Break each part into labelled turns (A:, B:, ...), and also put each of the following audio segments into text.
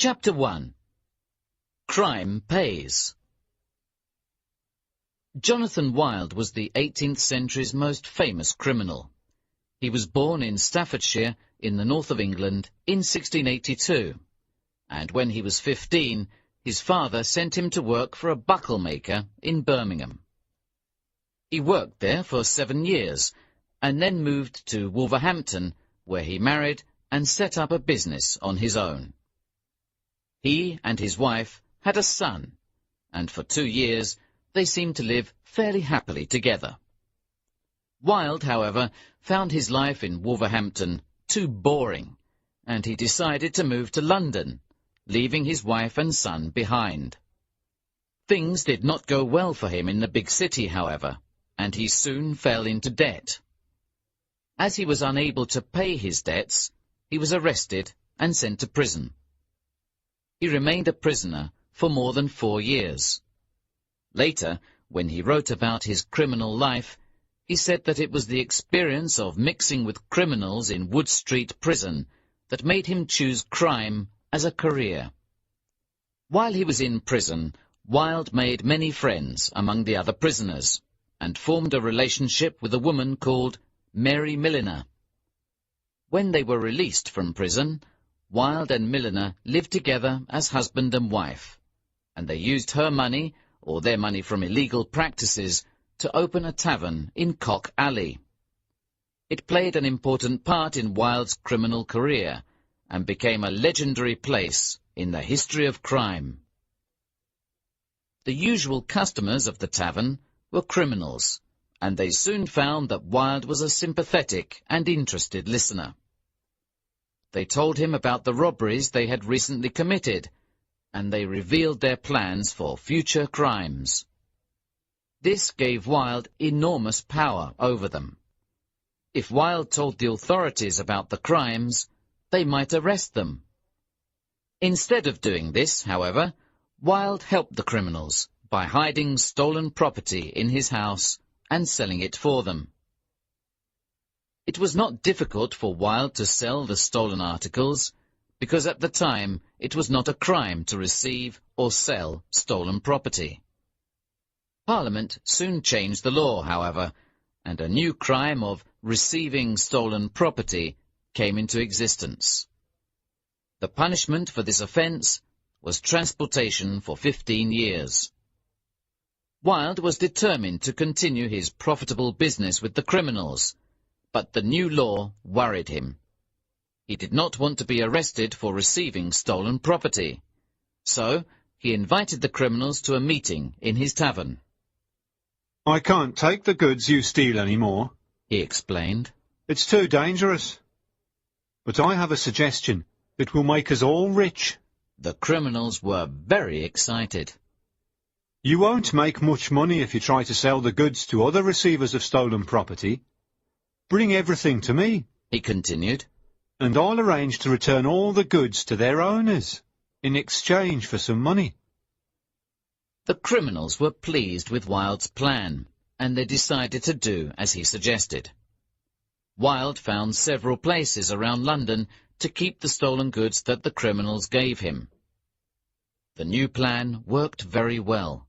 A: Chapter 1. Crime Pays. Jonathan Wild was the 18th century's most famous criminal. He was born in Staffordshire, in the north of England, in 1682, and when he was 15, his father sent him to work for a buckle-maker in Birmingham. He worked there for 7 years, and then moved to Wolverhampton, where he married and set up a business on his own. He and his wife had a son, and for 2 years they seemed to live fairly happily together. Wild, however, found his life in Wolverhampton too boring, and he decided to move to London, leaving his wife and son behind. Things did not go well for him in the big city, however, and he soon fell into debt. As he was unable to pay his debts, he was arrested and sent to prison. He remained a prisoner for more than 4 years. Later, when he wrote about his criminal life, he said that it was the experience of mixing with criminals in Wood Street prison that made him choose crime as a career. While he was in prison, Wild made many friends among the other prisoners, and formed a relationship with a woman called Mary Milliner. When they were released from prison, Wild and Milliner lived together as husband and wife, and they used her money, or their money from illegal practices, to open a tavern in Cock Alley. It played an important part in Wild's criminal career, and became a legendary place in the history of crime. The usual customers of the tavern were criminals, and they soon found that Wild was a sympathetic and interested listener. They told him about the robberies they had recently committed, and they revealed their plans for future crimes. This gave Wild enormous power over them. If Wild told the authorities about the crimes, they might arrest them. Instead of doing this, however, Wild helped the criminals by hiding stolen property in his house and selling it for them. It was not difficult for Wild to sell the stolen articles, because at the time it was not a crime to receive or sell stolen property. Parliament soon changed the law, however, and a new crime of receiving stolen property came into existence. The punishment for this offence was transportation for 15 years. Wild was determined to continue his profitable business with the criminals, but the new law worried him. He did not want to be arrested for receiving stolen property, so he invited the criminals to a meeting in his tavern.
B: "I can't take the goods you steal anymore,"
A: he explained.
B: "It's too dangerous. But I have a suggestion that will make us all rich."
A: The criminals were very excited.
B: "You won't make much money if you try to sell the goods to other receivers of stolen property. Bring everything to me,"
A: he continued,
B: "and I'll arrange to return all the goods to their owners in exchange for some money."
A: The criminals were pleased with Wild's plan, and they decided to do as he suggested. Wild found several places around London to keep the stolen goods that the criminals gave him. The new plan worked very well.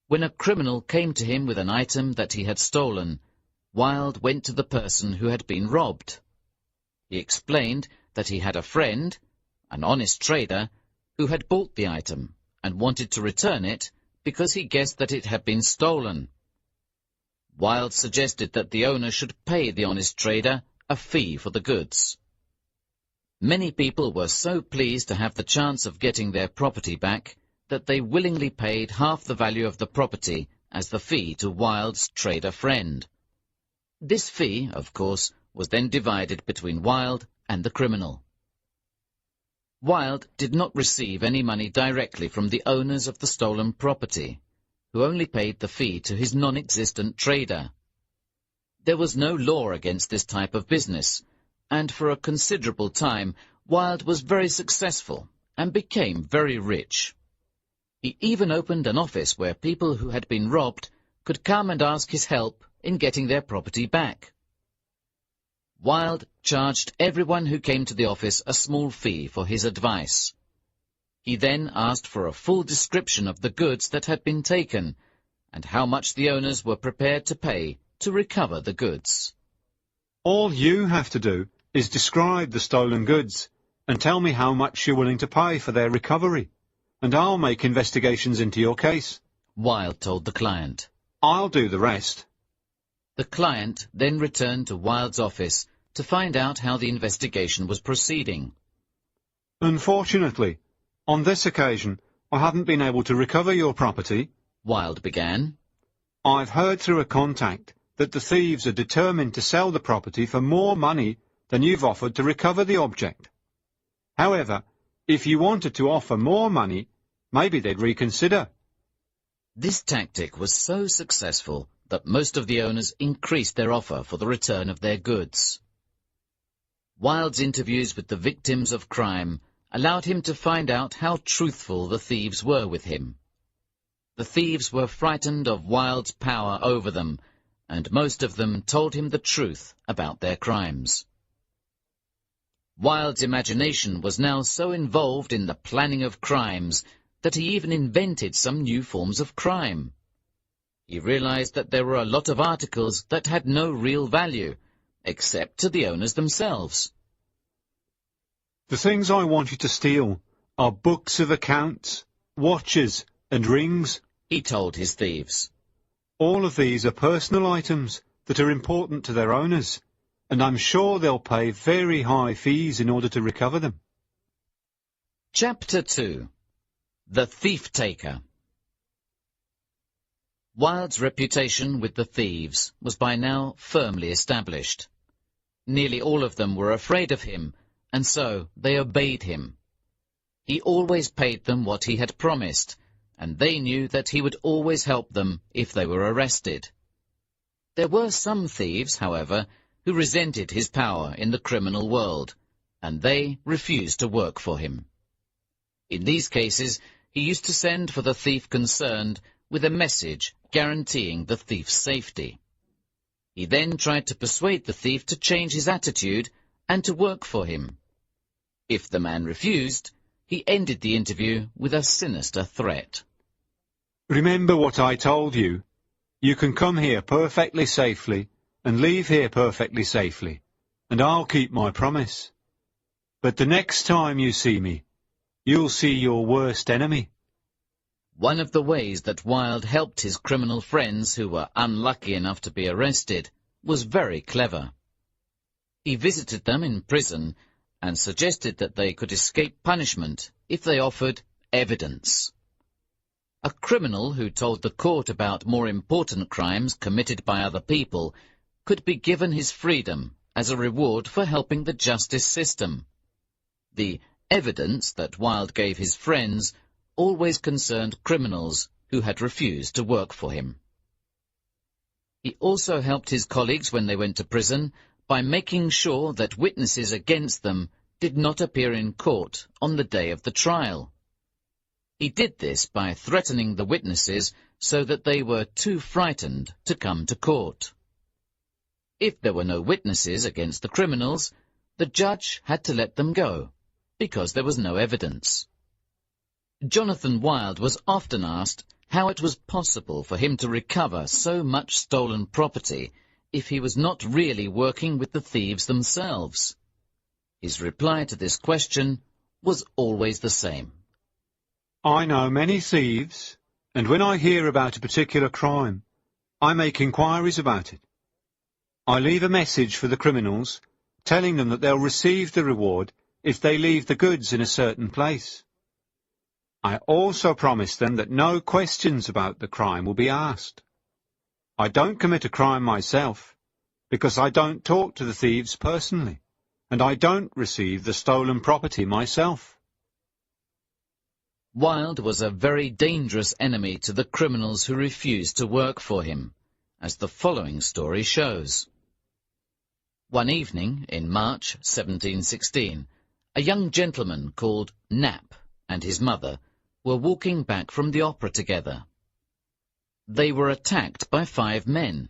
A: When a criminal came to him with an item that he had stolen, Wild went to the person who had been robbed. He explained that he had a friend, an honest trader, who had bought the item and wanted to return it because he guessed that it had been stolen. Wild suggested that the owner should pay the honest trader a fee for the goods. Many people were so pleased to have the chance of getting their property back that they willingly paid half the value of the property as the fee to Wild's trader friend. This fee, of course, was then divided between Wild and the criminal. Wild did not receive any money directly from the owners of the stolen property, who only paid the fee to his non-existent trader. There was no law against this type of business, and for a considerable time Wild was very successful and became very rich. He even opened an office where people who had been robbed could come and ask his help in getting their property back. Wild charged everyone who came to the office a small fee for his advice. He then asked for a full description of the goods that had been taken, and how much the owners were prepared to pay to recover the goods.
B: All you have to do is describe the stolen goods and tell me how much you're willing to pay for their recovery, and I'll make investigations into your case.
A: Wilde told the client.
B: I'll do the rest.
A: The client then returned to Wilde's office to find out how the investigation was proceeding.
B: Unfortunately, on this occasion, I haven't been able to recover your property,
A: Wilde began.
B: I've heard through a contact that the thieves are determined to sell the property for more money than you've offered to recover the object. However, if you wanted to offer more money, maybe they'd reconsider.
A: This tactic was so successful that most of the owners increased their offer for the return of their goods. Wilde's interviews with the victims of crime allowed him to find out how truthful the thieves were with him. The thieves were frightened of Wilde's power over them, and most of them told him the truth about their crimes. Wilde's imagination was now so involved in the planning of crimes that he even invented some new forms of crime. He realized that there were a lot of articles that had no real value, except to the owners themselves.
B: The things I want you to steal are books of accounts, watches, and rings,
A: he told his thieves.
B: All of these are personal items that are important to their owners, and I'm sure they'll pay very high fees in order to recover them.
A: Chapter 2. The Thief-Taker. Wilde's reputation with the thieves was by now firmly established. Nearly all of them were afraid of him, and so they obeyed him. He always paid them what he had promised, and they knew that he would always help them if they were arrested. There were some thieves, however, who resented his power in the criminal world, and they refused to work for him. In these cases, he used to send for the thief concerned with a message guaranteeing the thief's safety. He then tried to persuade the thief to change his attitude and to work for him. If the man refused, he ended the interview with a sinister threat.
B: Remember what I told you. You can come here perfectly safely and leave here perfectly safely, and I'll keep my promise. But the next time you see me, you'll see your worst enemy.
A: One of the ways that Wilde helped his criminal friends who were unlucky enough to be arrested was very clever. He visited them in prison and suggested that they could escape punishment if they offered evidence. A criminal who told the court about more important crimes committed by other people could be given his freedom as a reward for helping the justice system. The evidence that Wilde gave his friends always concerned criminals who had refused to work for him. He also helped his colleagues when they went to prison by making sure that witnesses against them did not appear in court on the day of the trial. He did this by threatening the witnesses so that they were too frightened to come to court. If there were no witnesses against the criminals, the judge had to let them go, because there was no evidence. Jonathan Wilde was often asked how it was possible for him to recover so much stolen property if he was not really working with the thieves themselves. His reply to this question was always the same.
B: I know many thieves, and when I hear about a particular crime, I make inquiries about it. I leave a message for the criminals, telling them that they'll receive the reward if they leave the goods in a certain place. I also promise them that no questions about the crime will be asked. I don't commit a crime myself, because I don't talk to the thieves personally, and I don't receive the stolen property myself.
A: Wilde was a very dangerous enemy to the criminals who refused to work for him, as the following story shows. One evening in March 1716, a young gentleman called Knapp and his mother were walking back from the opera together. They were attacked by 5 men.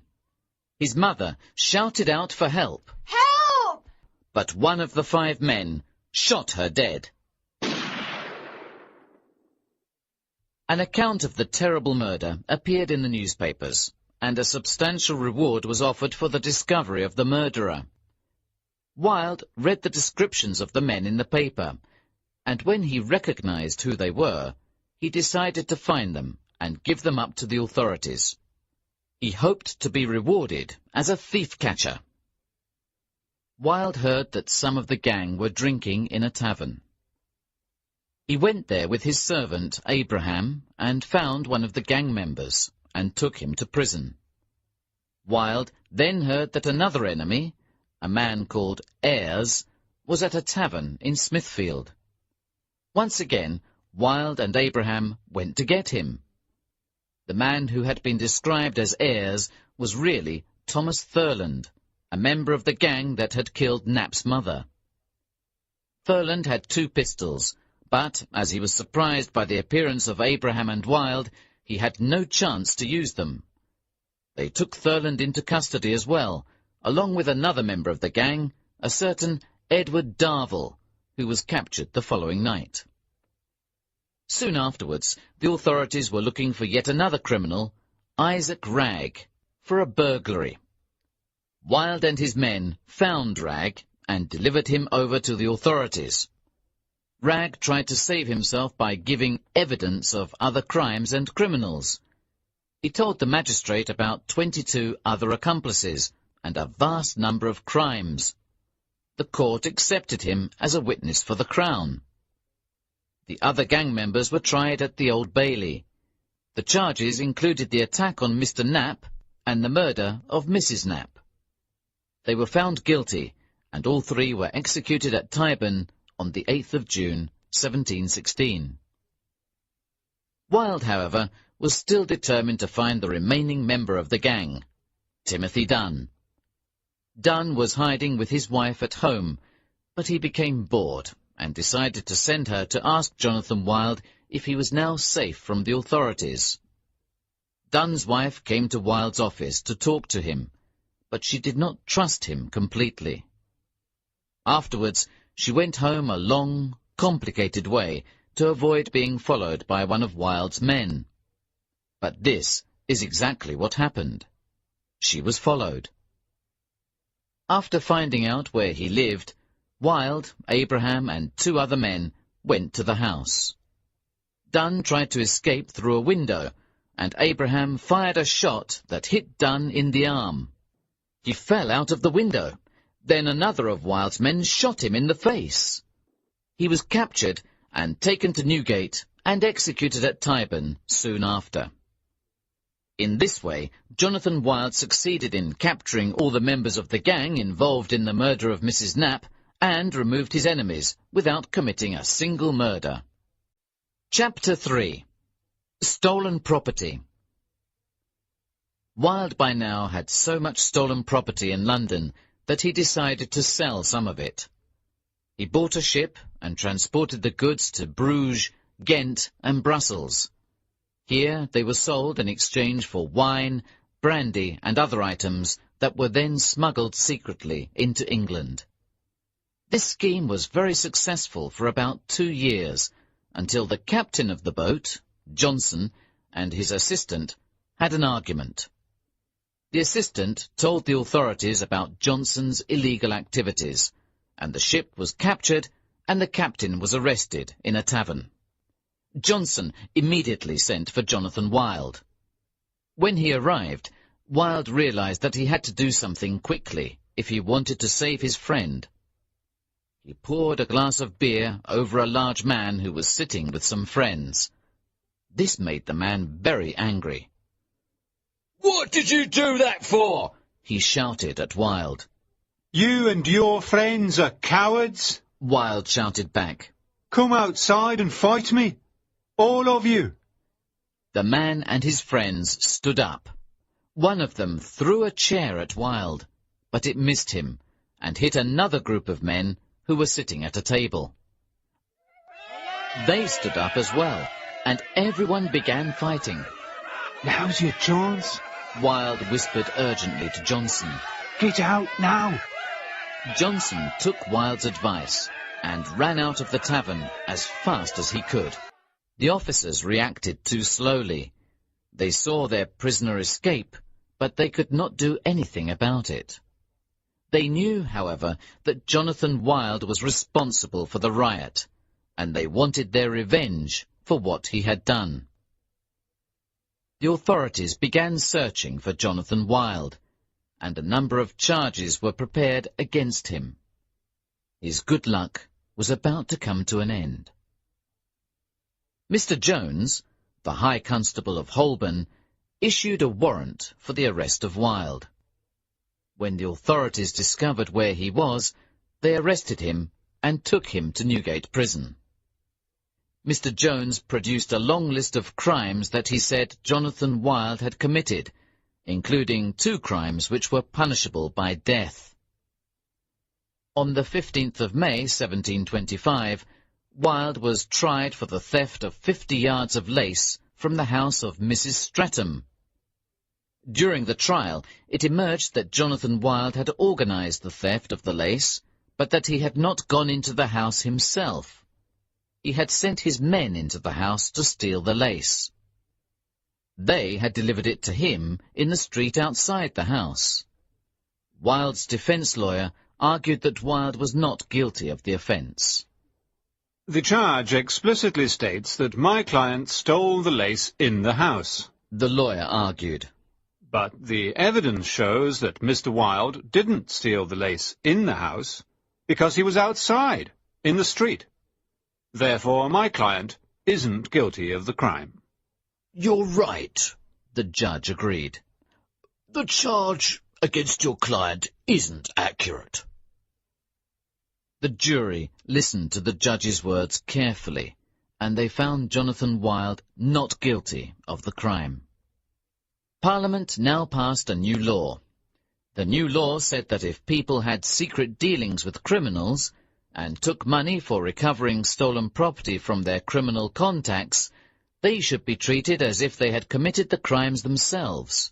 A: His mother shouted out for help.
C: Help!
A: But one of the 5 men shot her dead. An account of the terrible murder appeared in the newspapers, and a substantial reward was offered for the discovery of the murderer. Wilde read the descriptions of the men in the paper, and when he recognized who they were, he decided to find them and give them up to the authorities. He hoped to be rewarded as a thief-catcher. Wilde heard that some of the gang were drinking in a tavern. He went there with his servant, Abraham, and found one of the gang members, and took him to prison. Wilde then heard that another enemy, a man called Ayres, was at a tavern in Smithfield. Once again, Wilde and Abraham went to get him. The man who had been described as Ayres was really Thomas Thurland, a member of the gang that had killed Nap's mother. Thurland had 2 pistols, but as he was surprised by the appearance of Abraham and Wilde, he had no chance to use them. They took Thurland into custody as well, along with another member of the gang, a certain Edward Darvell, who was captured the following night. Soon afterwards, the authorities were looking for yet another criminal, Isaac Ragg, for a burglary. Wilde and his men found Ragg and delivered him over to the authorities. Ragg tried to save himself by giving evidence of other crimes and criminals. He told the magistrate about 22 other accomplices and a vast number of crimes. The court accepted him as a witness for the Crown. The other gang members were tried at the Old Bailey. The charges included the attack on Mr. Knapp and the murder of Mrs. Knapp. They were found guilty, and all 3 were executed at Tyburn on the 8th of June, 1716. Wilde, however, was still determined to find the remaining member of the gang, Timothy Dunn. Dunn was hiding with his wife at home, but he became bored and decided to send her to ask Jonathan Wilde if he was now safe from the authorities. Dunn's wife came to Wilde's office to talk to him, but she did not trust him completely. Afterwards, she went home a long, complicated way to avoid being followed by one of Wilde's men. But this is exactly what happened. She was followed. After finding out where he lived, Wilde, Abraham, and 2 other men went to the house. Dunn tried to escape through a window, and Abraham fired a shot that hit Dunn in the arm. He fell out of the window. Then another of Wilde's men shot him in the face. He was captured and taken to Newgate and executed at Tyburn soon after. In this way, Jonathan Wilde succeeded in capturing all the members of the gang involved in the murder of Mrs. Knapp and removed his enemies without committing a single murder. Chapter 3. Stolen Property. Wilde by now had so much stolen property in London that he decided to sell some of it. He bought a ship and transported the goods to Bruges, Ghent, and Brussels. Here they were sold in exchange for wine, brandy, and other items that were then smuggled secretly into England. This scheme was very successful for about 2 years, until the captain of the boat, Johnson, and his assistant had an argument. The assistant told the authorities about Johnson's illegal activities, and the ship was captured and the captain was arrested in a tavern. Johnson immediately sent for Jonathan Wilde. When he arrived, Wilde realized that he had to do something quickly if he wanted to save his friend. He poured a glass of beer over a large man who was sitting with some friends. This made the man very angry. "What did you do that for?" he shouted at Wilde.
B: "You and your friends are cowards,"
A: Wilde shouted back.
B: "Come outside and fight me, all of you."
A: The man and his friends stood up. One of them threw a chair at Wilde, but it missed him and hit another group of men who were sitting at a table. They stood up as well, and everyone began fighting.
B: "Now's your chance,"
A: Wilde whispered urgently to Johnson.
B: "Get out now."
A: Johnson took Wilde's advice and ran out of the tavern as fast as he could. The officers reacted too slowly. They saw their prisoner escape, but they could not do anything about it. They knew, however, that Jonathan Wild was responsible for the riot, and they wanted their revenge for what he had done. The authorities began searching for Jonathan Wild, and a number of charges were prepared against him. His good luck was about to come to an end. Mr. Jones, the High Constable of Holborn, issued a warrant for the arrest of Wild. When the authorities discovered where he was, they arrested him and took him to Newgate Prison. Mr. Jones produced a long list of crimes that he said Jonathan Wild had committed, including 2 crimes which were punishable by death. On the 15th of May, 1725, Wild was tried for the theft of 50 yards of lace from the house of Mrs. Streatham. During the trial, it emerged that Jonathan Wild had organized the theft of the lace, but that he had not gone into the house himself. He had sent his men into the house to steal the lace. They had delivered it to him in the street outside the house. Wild's defence lawyer argued that Wild was not guilty of the offence.
B: The charge explicitly states that my client stole the lace in the house,
A: the lawyer argued.
B: But the evidence shows that Mr. Wild didn't steal the lace in the house because he was outside, in the street. Therefore, my client isn't guilty of the crime.
A: You're right, the judge agreed. The charge against your client isn't accurate. The jury listened to the judge's words carefully, and they found Jonathan Wild not guilty of the crime. Parliament now passed a new law. The new law said that if people had secret dealings with criminals and took money for recovering stolen property from their criminal contacts, they should be treated as if they had committed the crimes themselves.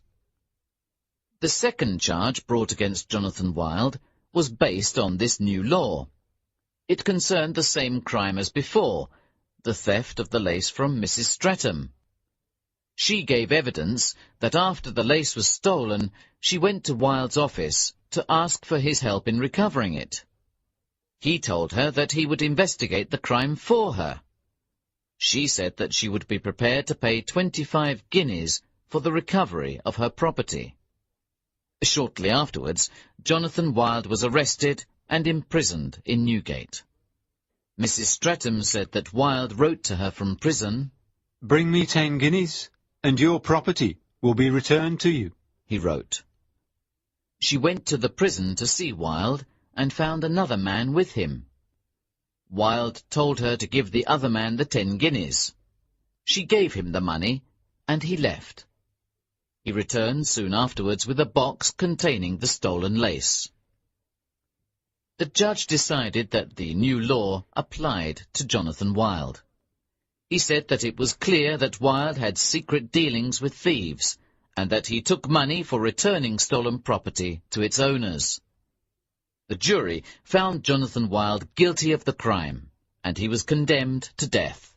A: The second charge brought against Jonathan Wild was based on this new law. It concerned the same crime as before, the theft of the lace from Mrs. Streatham. She gave evidence that after the lace was stolen, she went to Wild's office to ask for his help in recovering it. He told her that he would investigate the crime for her. She said that she would be prepared to pay 25 guineas for the recovery of her property. Shortly afterwards, Jonathan Wild was arrested and imprisoned in Newgate. Mrs. Streatham said that Wild wrote to her from prison,
B: "Bring me 10 guineas, and your property will be returned to you,"
A: he wrote. She went to the prison to see Wild and found another man with him. Wild told her to give the other man the 10 guineas. She gave him the money, and he left. He returned soon afterwards with a box containing the stolen lace. The judge decided that the new law applied to Jonathan Wild. He said that it was clear that Wild had secret dealings with thieves, and that he took money for returning stolen property to its owners. The jury found Jonathan Wild guilty of the crime, and he was condemned to death.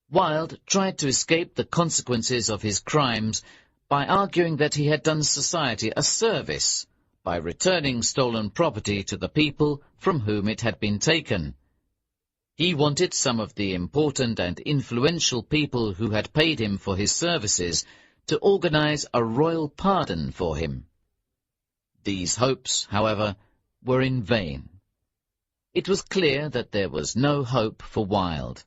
A: Wild tried to escape the consequences of his crimes by arguing that he had done society a service by returning stolen property to the people from whom it had been taken. He wanted some of the important and influential people who had paid him for his services to organize a royal pardon for him. These hopes, however, were in vain. It was clear that there was no hope for Wild.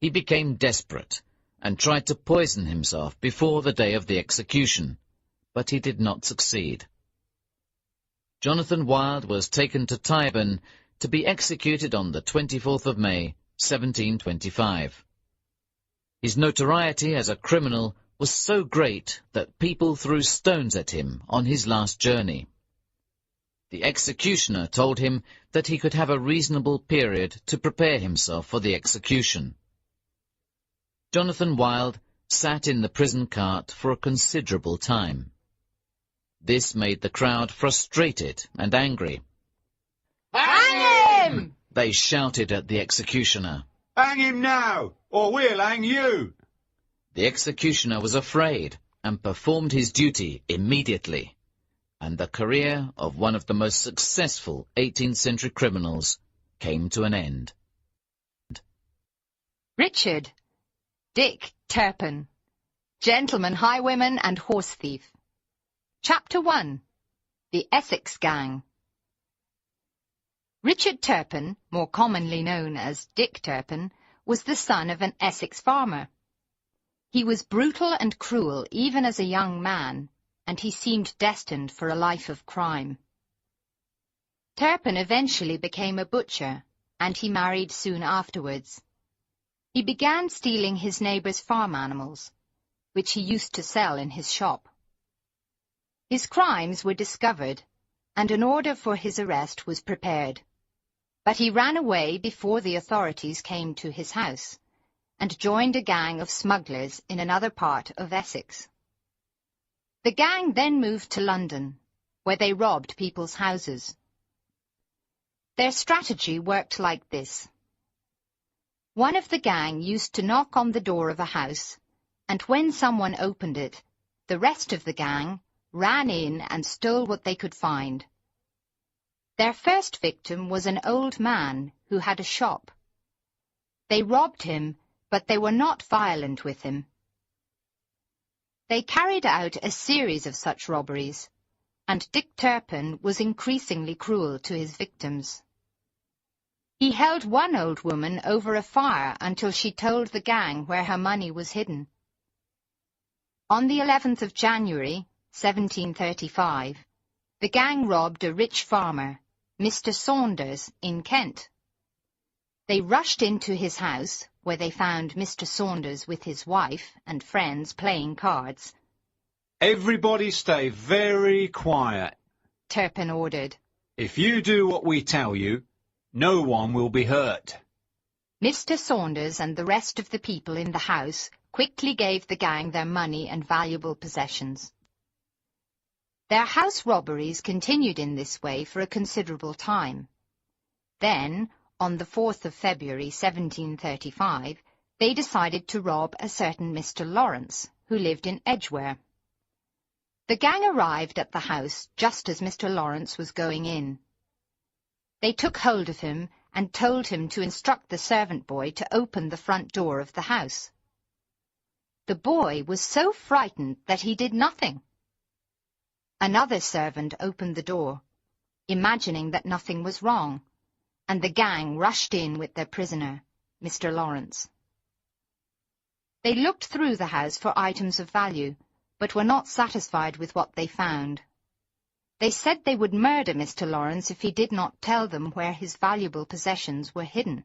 A: He became desperate and tried to poison himself before the day of the execution, but he did not succeed. Jonathan Wild was taken to Tyburn to be executed on the 24th of May, 1725. His notoriety as a criminal was so great that people threw stones at him on his last journey. The executioner told him that he could have a reasonable period to prepare himself for the execution. Jonathan Wild sat in the prison cart for a considerable time. This made the crowd frustrated and angry.
C: Hang him!
A: They shouted at the executioner.
B: Hang him now, or we'll hang you.
A: The executioner was afraid and performed his duty immediately, and the career of one of the most successful 18th century criminals came to an end.
C: Richard, Dick Turpin, Gentleman Highwayman and Horse Thief. Chapter 1. The Essex Gang. Richard Turpin, more commonly known as Dick Turpin, was the son of an Essex farmer. He was brutal and cruel even as a young man, and he seemed destined for a life of crime. Turpin eventually became a butcher, and he married soon afterwards. He began stealing his neighbours' farm animals, which he used to sell in his shop. His crimes were discovered, and an order for his arrest was prepared. But he ran away before the authorities came to his house, and joined a gang of smugglers in another part of Essex. The gang then moved to London, where they robbed people's houses. Their strategy worked like this. One of the gang used to knock on the door of a house, and when someone opened it, the rest of the gang ran in and stole what they could find. Their first victim was an old man who had a shop. They robbed him, but they were not violent with him. They carried out a series of such robberies, and Dick Turpin was increasingly cruel to his victims. He held one old woman over a fire until she told the gang where her money was hidden. On the 11th of January, 1735, the gang robbed a rich farmer, Mr. Saunders, in Kent. They rushed into his house, where they found Mr. Saunders with his wife and friends playing cards.
B: Everybody stay very quiet,
C: Turpin ordered.
B: If you do what we tell you, no one will be hurt.
C: Mr. Saunders and the rest of the people in the house quickly gave the gang their money and valuable possessions. Their house robberies continued in this way for a considerable time. Then, on the 4th of February 1735, they decided to rob a certain Mr. Lawrence, who lived in Edgware. The gang arrived at the house just as Mr. Lawrence was going in. They took hold of him and told him to instruct the servant boy to open the front door of the house. The boy was so frightened that he did nothing. Another servant opened the door, imagining that nothing was wrong, and the gang rushed in with their prisoner, Mr. Lawrence. They looked through the house for items of value, but were not satisfied with what they found. They said they would murder Mr. Lawrence if he did not tell them where his valuable possessions were hidden.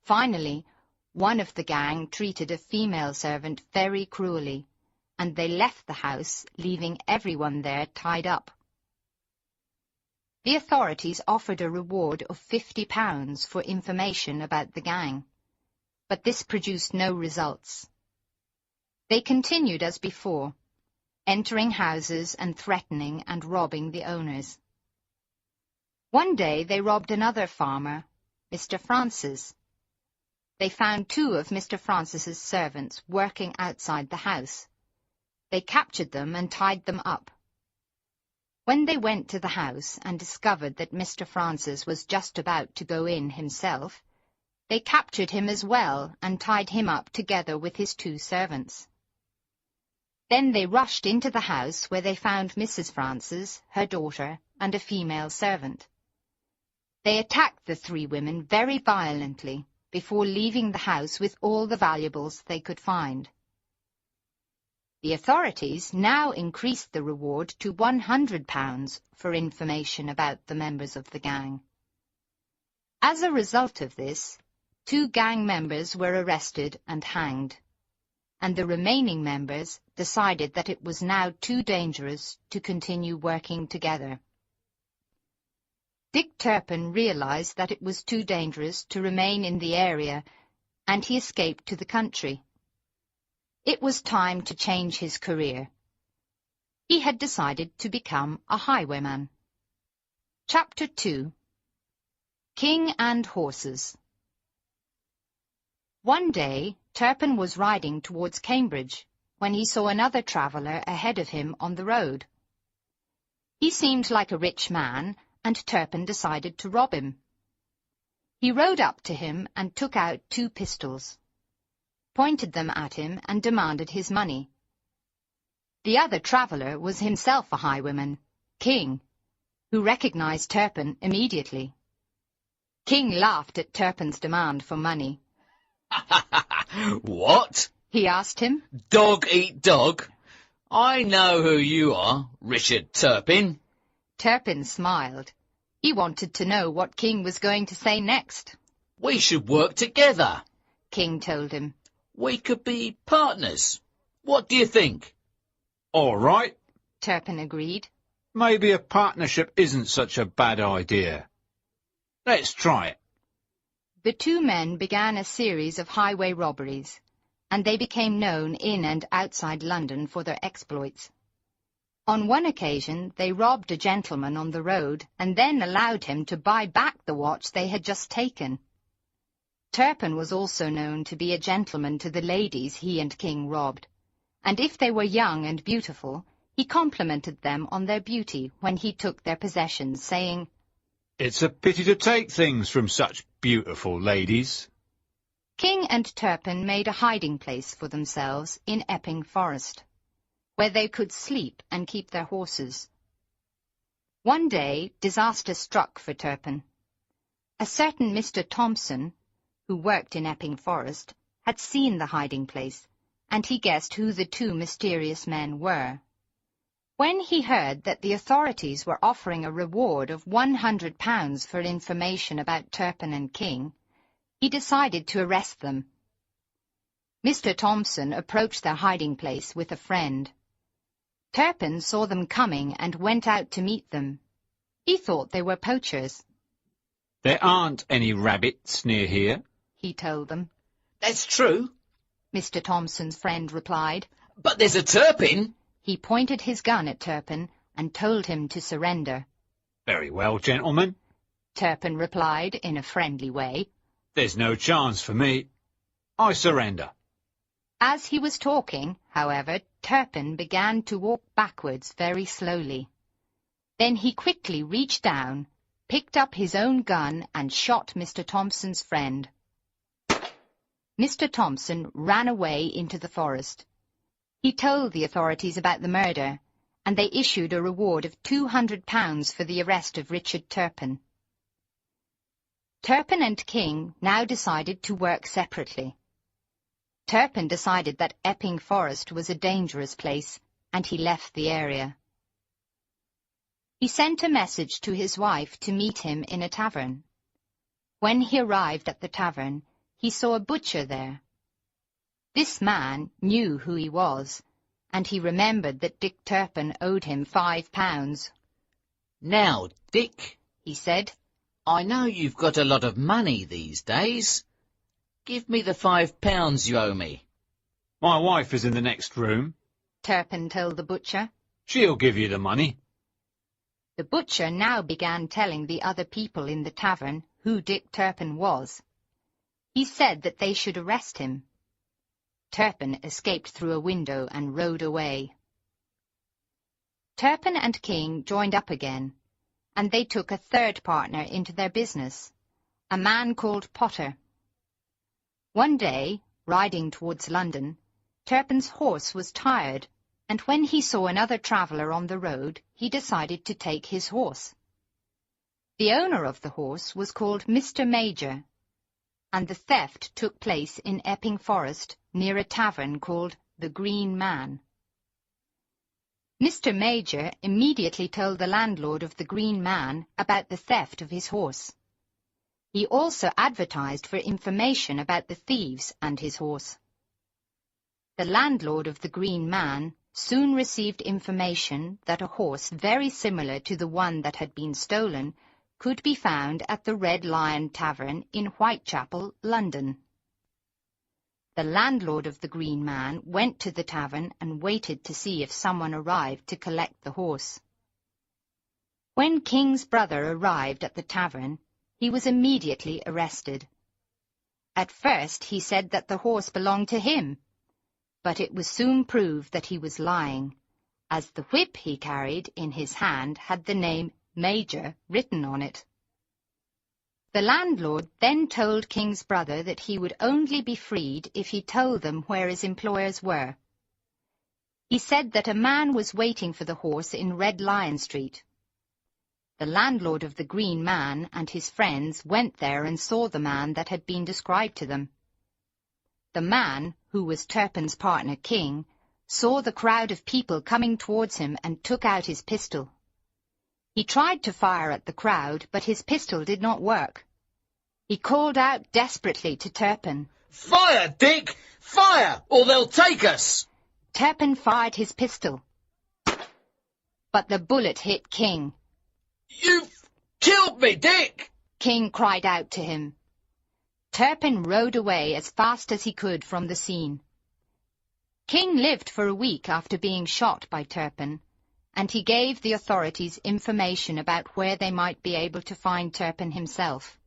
C: Finally, one of the gang treated a female servant very cruelly, and they left the house, leaving everyone there tied up. The authorities offered a reward of £50 for information about the gang, but this produced no results. They continued as before, entering houses and threatening and robbing the owners. One day they robbed another farmer, Mr. Francis. They found two of Mr. Francis's servants working outside the house. They captured them and tied them up. When they went to the house and discovered that Mr. Francis was just about to go in himself, they captured him as well and tied him up together with his two servants. Then they rushed into the house where they found Mrs. Francis, her daughter, and a female servant. They attacked the three women very violently before leaving the house with all the valuables they could find. The authorities now increased the reward to £100 for information about the members of the gang. As a result of this, 2 gang members were arrested and hanged, and the remaining members decided that it was now too dangerous to continue working together. Dick Turpin realized that it was too dangerous to remain in the area, and he escaped to the country. It was time to change his career. He had decided to become a highwayman. Chapter 2. King and Horses. One day, Turpin was riding towards Cambridge when he saw another traveller ahead of him on the road. He seemed like a rich man, and Turpin decided to rob him. He rode up to him and took out 2 pistols, pointed them at him and demanded his money. The other traveller was himself a highwayman, King, who recognised Turpin immediately. King laughed at Turpin's demand for money.
A: What?
C: He asked him.
A: Dog eat dog? I know who you are, Richard Turpin.
C: Turpin smiled. He wanted to know what King was going to say next.
A: We should work together,
C: King told him.
A: We could be partners. What do you think?
B: All right.
C: Turpin agreed.
B: Maybe a partnership isn't such a bad idea. Let's try it.
C: The 2 men began a series of highway robberies, and they became known in and outside London for their exploits. On one occasion, they robbed a gentleman on the road and then allowed him to buy back the watch they had just taken. Turpin was also known to be a gentleman to the ladies he and King robbed, and if they were young and beautiful, he complimented them on their beauty when he took their possessions, saying,
B: It's a pity to take things from such beautiful ladies.
C: King and Turpin made a hiding place for themselves in Epping Forest, where they could sleep and keep their horses. One day, disaster struck for Turpin. A certain Mr. Thompson, who worked in Epping Forest, had seen the hiding place, and he guessed who the 2 mysterious men were. When he heard that the authorities were offering a reward of £100 for information about Turpin and King, he decided to arrest them. Mr. Thompson approached their hiding place with a friend. Turpin saw them coming and went out to meet them. He thought they were poachers.
B: There aren't any rabbits near here,
C: he told them.
A: That's true,
C: Mr. Thompson's friend replied.
A: But there's a Turpin.
C: He pointed his gun at Turpin and told him to surrender.
B: Very well, gentlemen.
C: Turpin replied in a friendly way.
B: There's no chance for me. I surrender.
C: As he was talking, however, Turpin began to walk backwards very slowly. Then he quickly reached down, picked up his own gun and shot Mr. Thompson's friend. Mr. Thompson ran away into the forest. He told the authorities about the murder, and they issued a reward of £200 for the arrest of Richard Turpin. Turpin and King now decided to work separately. Turpin decided that Epping Forest was a dangerous place, and he left the area. He sent a message to his wife to meet him in a tavern. When he arrived at the tavern, he saw a butcher there. This man knew who he was, and he remembered that Dick Turpin owed him £5.
A: Now, Dick,
C: he said,
A: I know you've got a lot of money these days. Give me the £5 you owe me.
B: My wife is in the next room.
C: Turpin told the butcher.
B: She'll give you the money.
C: The butcher now began telling the other people in the tavern who Dick Turpin was. He said that they should arrest him. Turpin escaped through a window and rode away. Turpin and King joined up again, and they took a 3rd partner into their business, a man called Potter. One day, riding towards London, Turpin's horse was tired, and when he saw another traveller on the road, he decided to take his horse. The owner of the horse was called Mr. Major, and the theft took place in Epping Forest near a tavern called the Green Man. Mr. Major immediately told the landlord of the Green Man about the theft of his horse. He also advertised for information about the thieves and his horse. The landlord of the Green Man soon received information that a horse very similar to the one that had been stolen could be found at the Red Lion Tavern in Whitechapel, London. The landlord of the Green Man went to the tavern and waited to see if someone arrived to collect the horse. When King's brother arrived at the tavern, he was immediately arrested. At first he said that the horse belonged to him, but it was soon proved that he was lying, as the whip he carried in his hand had the name Major written on it. The landlord then told King's brother that he would only be freed if he told them where his employers were. He said that a man was waiting for the horse in Red Lion Street. The landlord of the Green Man and his friends went there and saw the man that had been described to them. The man, who was Turpin's partner King, saw the crowd of people coming towards him and took out his pistol. He tried to fire at the crowd, but his pistol did not work. He called out desperately to Turpin.
A: "Fire, Dick! Fire, or they'll take us!"
C: Turpin fired his pistol, but the bullet hit King.
A: "You've killed me, Dick!"
C: King cried out to him. Turpin rode away as fast as he could from the scene. King lived for a week after being shot by Turpin, and he gave the authorities information about where they might be able to find Turpin himself.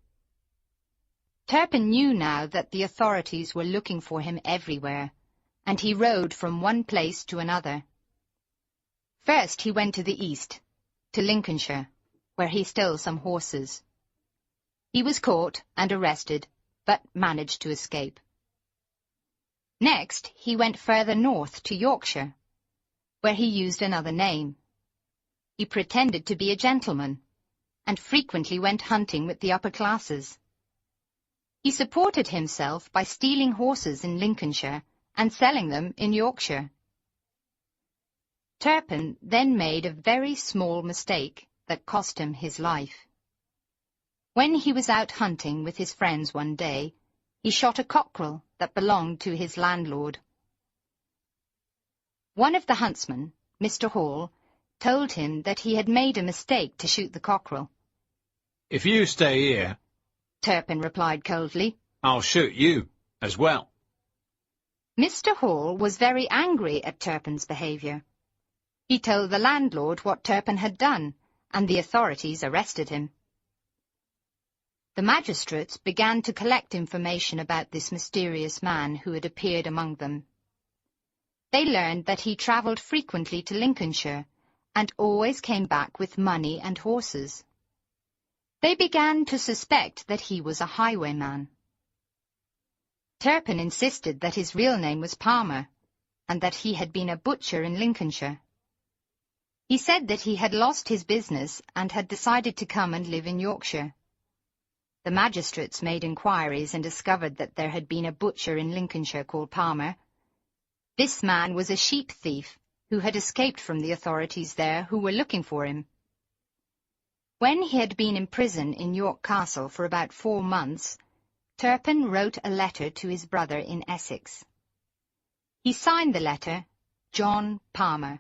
C: Turpin knew now that the authorities were looking for him everywhere, and he rode from one place to another. First he went to the east, to Lincolnshire, where he stole some horses. He was caught and arrested, but managed to escape. Next, he went further north to Yorkshire, where he used another name. He pretended to be a gentleman, and frequently went hunting with the upper classes. He supported himself by stealing horses in Lincolnshire and selling them in Yorkshire. Turpin then made a very small mistake that cost him his life. When he was out hunting with his friends one day, he shot a cockerel that belonged to his landlord. One of the huntsmen, Mr. Hall, told him that he had made a mistake to shoot the cockerel.
B: "If you stay here,"
C: Turpin replied coldly,
B: "I'll shoot you as well."
C: Mr. Hall was very angry at Turpin's behaviour. He told the landlord what Turpin had done, and the authorities arrested him. The magistrates began to collect information about this mysterious man who had appeared among them. They learned that he travelled frequently to Lincolnshire and always came back with money and horses. They began to suspect that he was a highwayman. Turpin insisted that his real name was Palmer, and that he had been a butcher in Lincolnshire. He said that he had lost his business and had decided to come and live in Yorkshire. The magistrates made inquiries and discovered that there had been a butcher in Lincolnshire called Palmer. This man was a sheep thief who had escaped from the authorities there, who were looking for him. When he had been in prison in York Castle for about 4 months, Turpin wrote a letter to his brother in Essex. He signed the letter, John Palmer.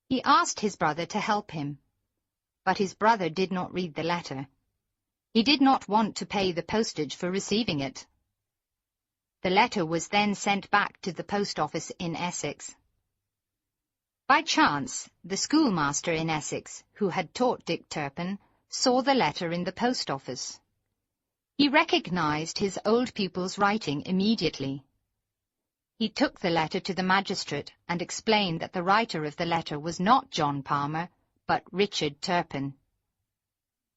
C: He asked his brother to help him, but his brother did not read the letter. He did not want to pay the postage for receiving it. The letter was then sent back to the post office in Essex. By chance, the schoolmaster in Essex, who had taught Dick Turpin, saw the letter in the post office. He recognized his old pupil's writing immediately. He took the letter to the magistrate and explained that the writer of the letter was not John Palmer, but Richard Turpin.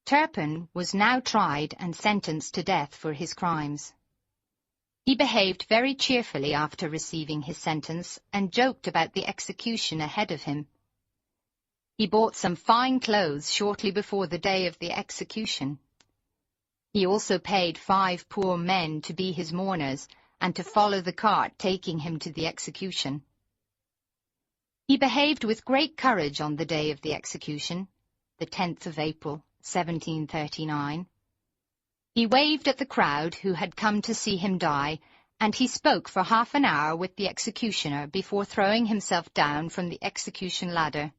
C: Turpin was now tried and sentenced to death for his crimes. He behaved very cheerfully after receiving his sentence and joked about the execution ahead of him. He bought some fine clothes shortly before the day of the execution. He also paid 5 poor men to be his mourners and to follow the cart taking him to the execution. He behaved with great courage on the day of the execution, the 10th of April, 1739. He waved at the crowd who had come to see him die, and he spoke for half an hour with the executioner before throwing himself down from the execution ladder.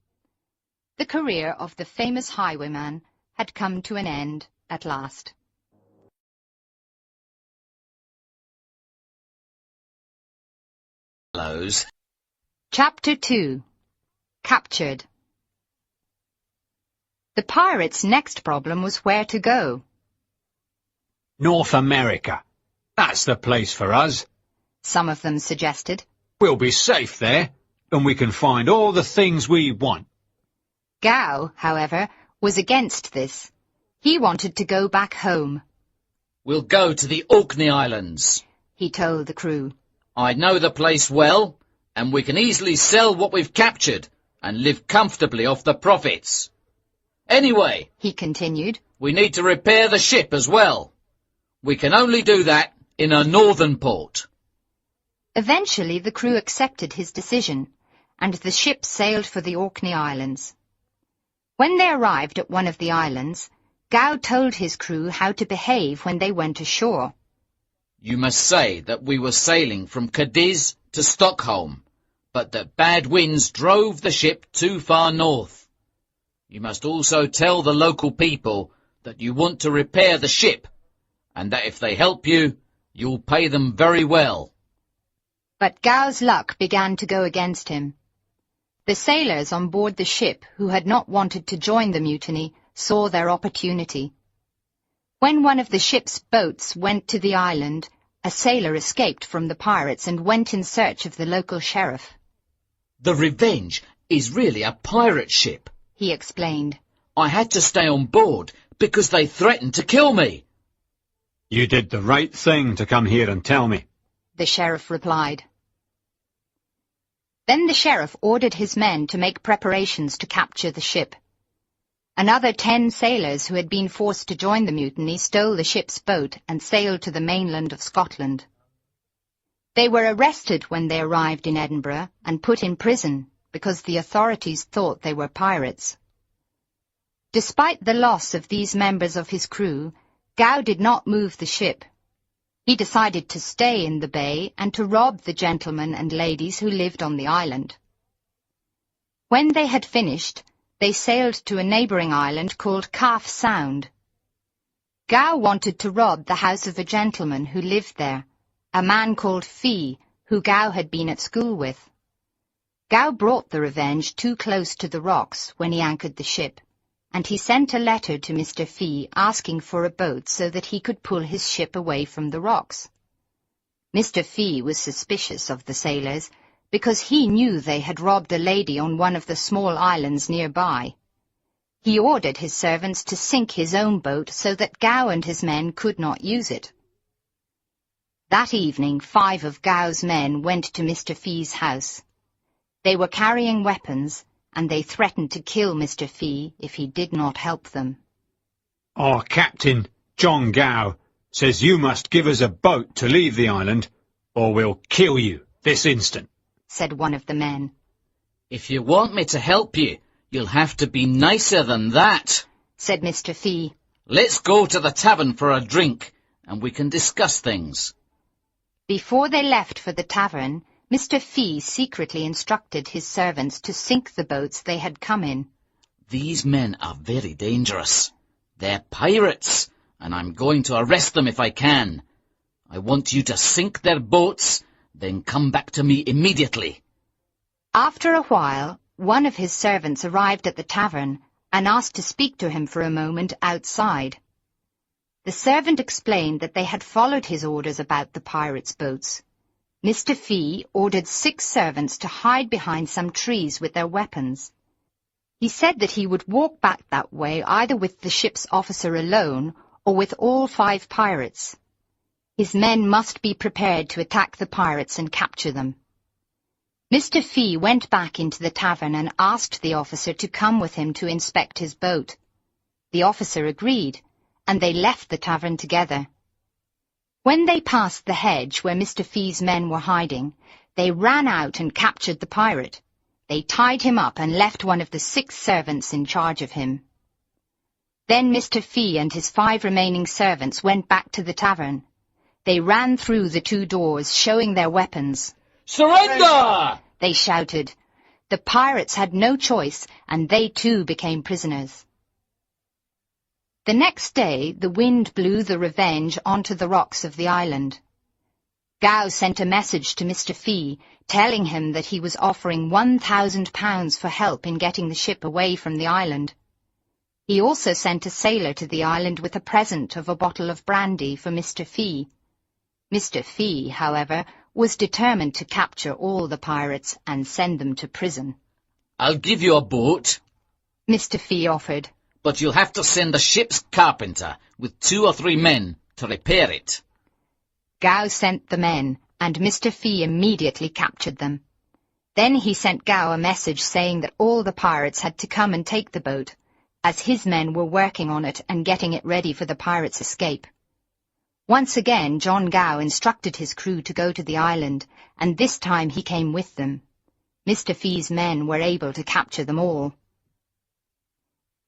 C: The career of the famous highwayman had come to an end at last. Chapter 2. Captured. The pirates' next problem was where to go.
B: "North America," That's the place for us.
C: some of them suggested.
B: We'll be safe there, and we can find all the things we want.
C: Gow, however, was against this. He wanted to go back home.
A: We'll go to the Orkney Islands,
C: he told the crew.
A: I know the place well, and we can easily sell what we've captured and live comfortably off the profits. Anyway,
C: He continued,
A: we need to repair the ship as well. We can only do that in a northern port.
C: Eventually the crew accepted his decision, and the ship sailed for the Orkney Islands. When they arrived at one of the islands, Gow told his crew how to behave when they went ashore.
A: You must say that we were sailing from Cadiz to Stockholm, but that bad winds drove the ship too far north. You must also tell the local people that you want to repair the ship, and that if they help you, you'll pay them very well.
C: But Gow's luck began to go against him. The sailors on board the ship who had not wanted to join the mutiny saw their opportunity. When one of the ship's boats went to the island, a sailor escaped from the pirates and went in search of the local sheriff.
A: The Revenge is really a pirate ship,
C: he explained.
A: I had to stay on board because they threatened to kill me.
B: You did the right thing to come here and tell me,
C: the sheriff replied. Then the sheriff ordered his men to make preparations to capture the ship. Another 10 sailors who had been forced to join the mutiny stole the ship's boat and sailed to the mainland of Scotland. They were arrested when they arrived in Edinburgh and put in prison because the authorities thought they were pirates. Despite the loss of these members of his crew, Gow did not move the ship. He decided to stay in the bay and to rob the gentlemen and ladies who lived on the island. When they had finished, they sailed to a neighbouring island called Calf Sound. Gow wanted to rob the house of a gentleman who lived there, a man called Fee, who Gow had been at school with. Gow brought the Revenge too close to the rocks when he anchored the ship, and he sent a letter to Mr. Fee asking for a boat so that he could pull his ship away from the rocks. Mr. Fee was suspicious of the sailors because he knew they had robbed a lady on one of the small islands nearby. He ordered his servants to sink his own boat so that Gow and his men could not use it. That evening 5 of Gow's men went to Mr. Fee's house. They were carrying weapons, and they threatened to kill Mr. Fee if he did not help them.
B: Our captain, John Gow, says you must give us a boat to leave the island, or we'll kill you this instant,
C: said one of the men.
A: If you want me to help you, you'll have to be nicer than that,
C: said Mr. Fee.
A: Let's go to the tavern for a drink, and we can discuss things.
C: Before they left for the tavern, Mr. Fee secretly instructed his servants to sink the boats they had come in.
A: These men are very dangerous. They're pirates, and I'm going to arrest them if I can. I want you to sink their boats, then come back to me immediately.
C: After a while, one of his servants arrived at the tavern and asked to speak to him for a moment outside. The servant explained that they had followed his orders about the pirates' boats. Mr. Fee ordered 6 servants to hide behind some trees with their weapons. He said that he would walk back that way either with the ship's officer alone or with all 5 pirates. His men must be prepared to attack the pirates and capture them. Mr. Fee went back into the tavern and asked the officer to come with him to inspect his boat. The officer agreed, and they left the tavern together. When they passed the hedge where Mr. Fee's men were hiding, they ran out and captured the pirate. They tied him up and left one of the 6 servants in charge of him. Then Mr. Fee and his 5 remaining servants went back to the tavern. They ran through the 2 doors, showing their weapons.
A: Surrender!
C: They shouted. The pirates had no choice, and they too became prisoners. The next day, the wind blew the Revenge onto the rocks of the island. Gow sent a message to Mr. Fee, telling him that he was offering £1,000 for help in getting the ship away from the island. He also sent a sailor to the island with a present of a bottle of brandy for Mr. Fee. Mr. Fee, however, was determined to capture all the pirates and send them to prison.
A: "I'll give you a boat,"
C: Mr. Fee offered.
A: "but you'll have to send a ship's carpenter with 2 or 3 men to repair it."
C: Gow sent the men, and Mr. Fee immediately captured them. Then he sent Gow a message saying that all the pirates had to come and take the boat, as his men were working on it and getting it ready for the pirates' escape. Once again, John Gow instructed his crew to go to the island, and this time he came with them. Mr. Fee's men were able to capture them all.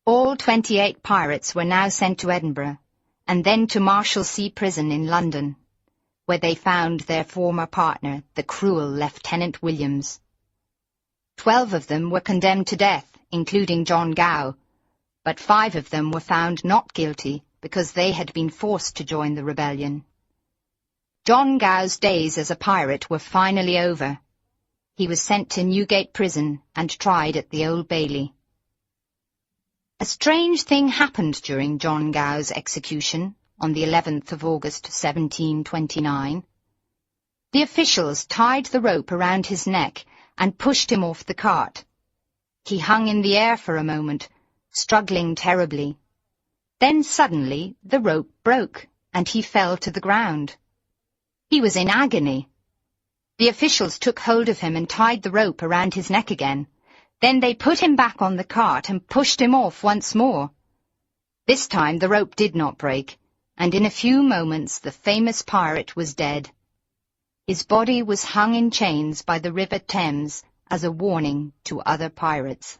C: All 28 pirates were now sent to Edinburgh, and then to Marshalsea Prison in London, where they found their former partner, the cruel Lieutenant Williams. 12 of them were condemned to death, including John Gow, but 5 of them were found not guilty because they had been forced to join the rebellion. John Gow's days as a pirate were finally over. He was sent to Newgate Prison and tried at the Old Bailey. A strange thing happened during John Gow's execution on the 11th of August 1729. The officials tied the rope around his neck and pushed him off the cart. He hung in the air for a moment, struggling terribly. Then suddenly the rope broke, and he fell to the ground. He was in agony. The officials took hold of him and tied the rope around his neck again. Then they put him back on the cart and pushed him off once more. This time the rope did not break, and in a few moments the famous pirate was dead. His body was hung in chains by the River Thames as a warning to other pirates.